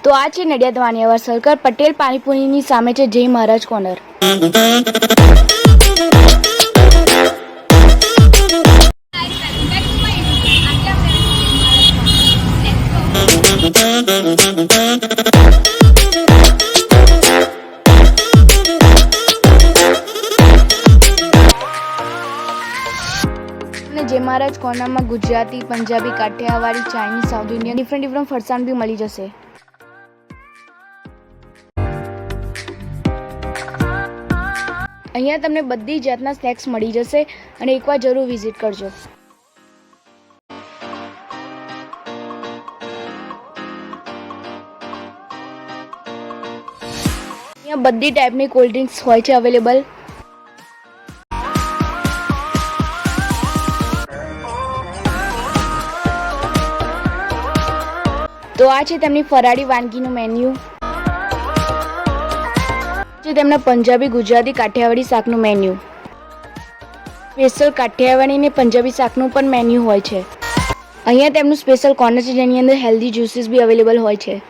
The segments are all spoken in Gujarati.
તો આ છે નડિયાદ વાનિયાવાડ સર્કલ પટેલ પાણીપુરીની સામે છે જય મહારાજ કોર્નર. જય મહારાજ કોર્નરમાં Gujarati, Punjabi, Kathiyawadi, Chinese, south Indian different ફરસાણ બી મળી જશે. અહીંયા તમને બધી જાતના સ્નેક્સ મળી જશે અને એકવાર જરૂર વિઝિટ કરજો. અહીંયા બધી ટાઈપની કોલ્ડ ડ્રિંક્સ હોય છે અવેલેબલ. તો આ છે તેમની ફરાળી વાનગીનું મેન્યુ. છે તેમના પંજાબી, ગુજરાતી, કાઠિયાવાડી શાકનું મેન્યુ. સ્પેશિયલ કાઠિયાવાડી ને પંજાબી શાકનું પણ મેન્યુ હોય છે. અહીંયા તેમનું સ્પેશિયલ કોર્નર છે જેની અંદર હેલ્ધી જ્યુસીસ બી અવેલેબલ હોય છે.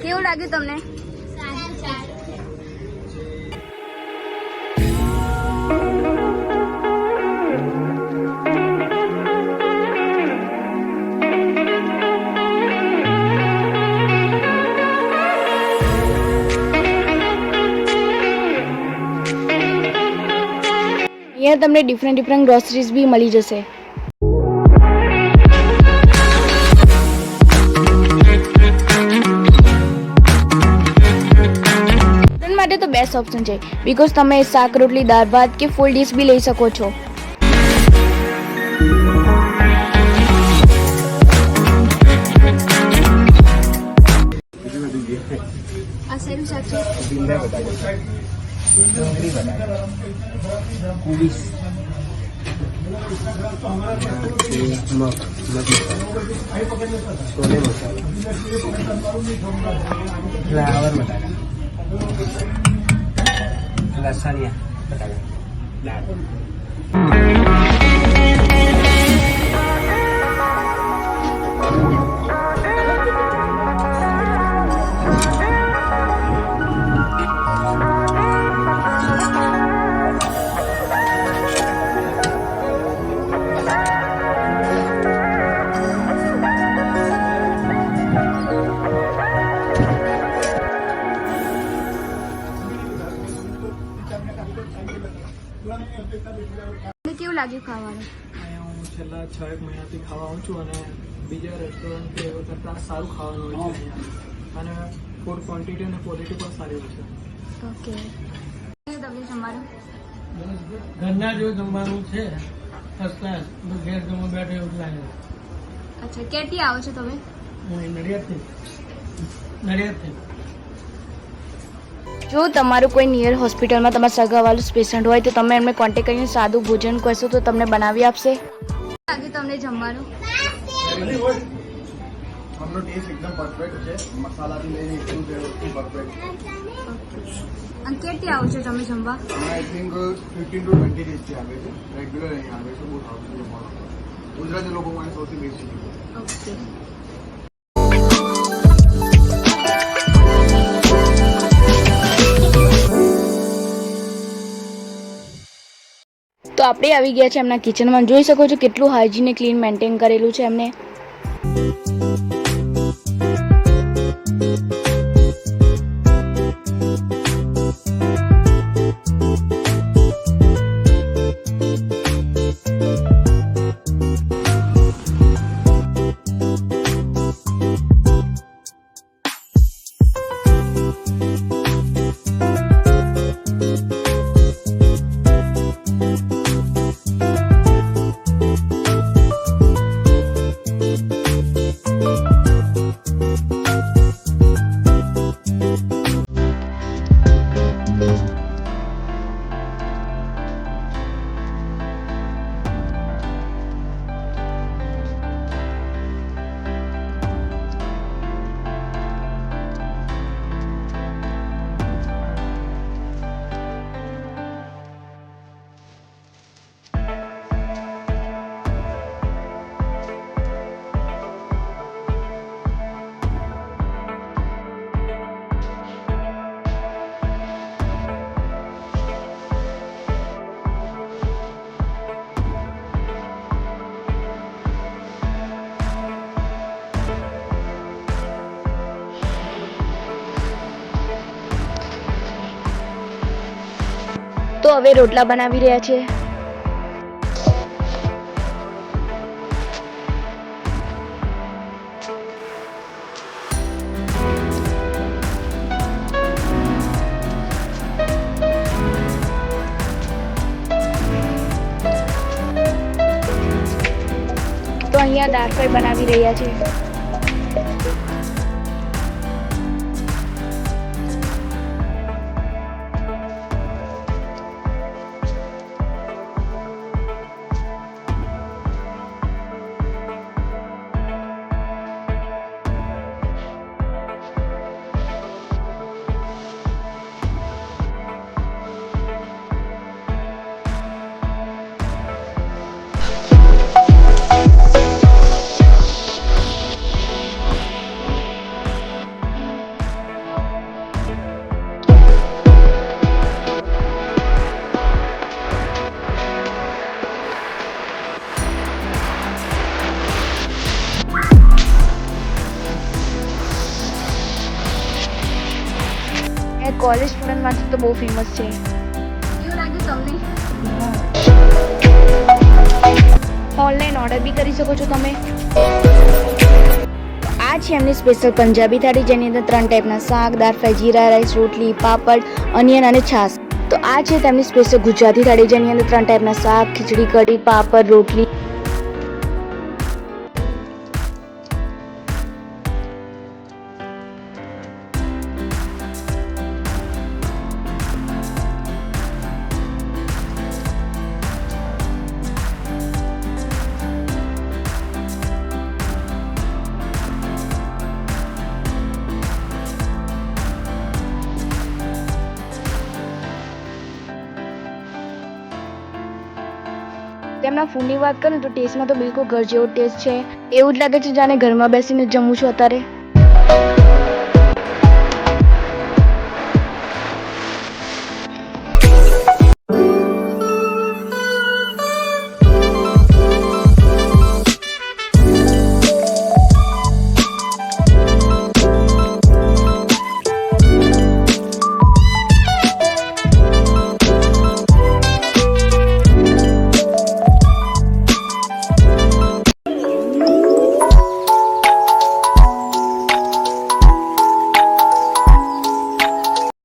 કેવું લાગ્યું તમને? અહીંયા તમને ડિફરન્ટ ગ્રોસરીઝ બી મળી જશે. માટે તો બેસ્ટ ઓપ્શન છે બીકોઝ તમે શાક, રોટલી, દાળ ભાત કે ફૂલ ડીશ બી લઈ શકો છો. આ શેનું શાક છે? ભીંડા બટાકા, ડુંગળી બટાકા, કોબીજ, છોલે મસાલા, ફ્લાવર બટાકા, લસણિયા બટાકા, દાળ. કેવું લાગ્યું ખાવાનું? હું છેલ્લા 6 મહિનાથી ખાવા આવું છું અને બીજા રેસ્ટોરન્ટ કે કરતાં સારું ખાવાનું હોય છે અહીંયા અને ફૂડ ક્વોન્ટિટી અને ક્વોલિટી પણ સારી હોય છે. ઓકે, તમને જમવાનું ઘરના જેવું જમવાનું છે, ફર્સ્ટ ક્લાસ. ઘેર જમવા બેઠે એવું લાગે. અચ્છા, ક્યાંથી આવો છો તમે? હું નડિયાદથી. જો તમારું કોઈ નિયર હોસ્પિટલમાં તમારા સગાવાળું પેશન્ટ હોય તો તમે એમને કોન્ટેક્ટ કરીને સાદું ભોજન કહેશો તો તમને બનાવી આપશે. લાગે તમને જમવાનું? हमने टेस्ट एकदम परफेक्ट है, मसाला भी नहीं एकदम परफेक्ट. અને ક્યાંથી આવો છો તમે જમવા? આઈ થિંક 15 to 20 days થી આવે છે, રેગ્યુલર અહીં આવે છે. બહુ સારું છે. ગુજરાતી લોકો માટે સૌથી બેસ્ટ છે. ઓકે, તો આપણે આવી ગયા છે એમના કિચનમાં. જોઈ શકો છો કેટલું હાઇજીન ક્લીન મેન્ટેન કરેલું છે એમને. તો હવે રોટલા બનાવી રહ્યા છે. તો અહીંયા દાળ ફ્રાય બનાવી રહ્યા છે. કોલેજ સ્ટુડન્ટ માટે તો બહુ ફેમસ છે. કેવું લાગ્યું તમને? ઓનલાઈન ઓર્ડર બી કરી શકો છો તમે. આ છે એમની સ્પેશિયલ પંજાબી થાળી, જેની અંદર 3 ટાઈપના શાક, દાળ ફ્રાય, જીરા રાઈસ, રોટલી, પાપડ, અનિયન અને છાશ. તો આ છે તેમની સ્પેશિયલ ગુજરાતી થાળી, જેની અંદર 3 ટાઈપના શાક, ખીચડી, કઢી, પાપડ, રોટલી. તેમના ફૂડની વાત કરું તો ટેસ્ટમાં તો બિલકુલ ઘર જેવો ટેસ્ટ છે. એવું જ લાગે છે જાણે ઘરમાં બેસીને જમું છું અત્યારે.